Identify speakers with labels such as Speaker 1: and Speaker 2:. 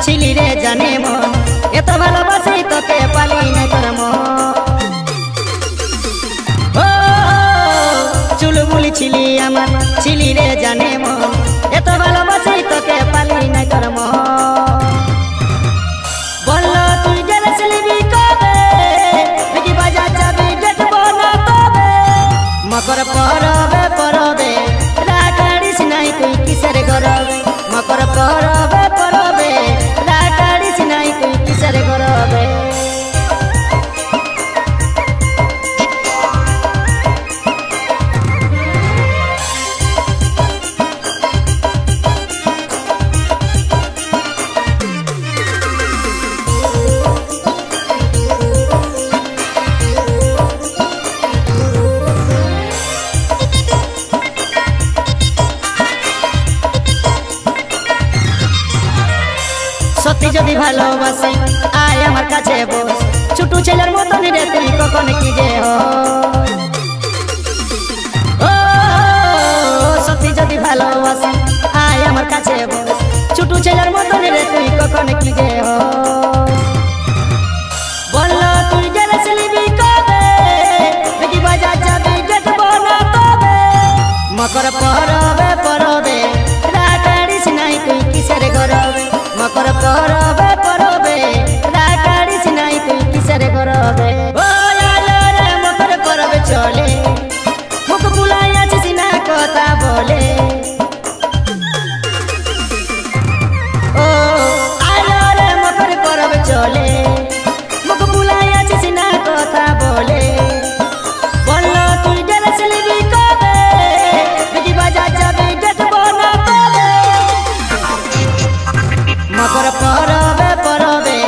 Speaker 1: ছিলি রে জানে মন এত ভালোবাসি তোকে পালি না তোর মন ও চুলবুলি ছিলি আমার ছিলি রে জানে মন এত ভালোবাসি তোকে পালি না তোর মন বললো তুই গেলেছিলি কবে নাকি বাজার যাবি দেখবো না তবে মকর পরবে পরবে রাগাড়িস নাই তুই কিসের গরবে মকর পরবে পরবে রাগাড়িস নাই তুই কিসের গরবে সত্যি যদি ভালোবাসি আয় আমার কাছে বস ছোট ছেলের মতন রে তুই কখন কি যে ও সত্যি যদি ভালোবাসি আয় আমার কাছে বস ছোট ছেলের মতন রে তুই কখন কি যে বললো তুই গেলেছিলি কবে নাকি বাজার যাবি দেখবো না তবে মকর পরবে পরবে রাগাড়িস নাই তুই কিসের গরবে মকর পরবে পরবে রাগাড়িস নাই তুই কিসের গরবে ও আলো রে মকর পরবে চলে মুখ বুলাই আছিস না কথা বলে ও আলো রে মকর পরবে চলে মুখ বুলাই আছিস না কথা বলে বললো তুই গেলেছিলি কবে নাকি বাজার যাবি দেখবো না তবে মকর পরবে পরবে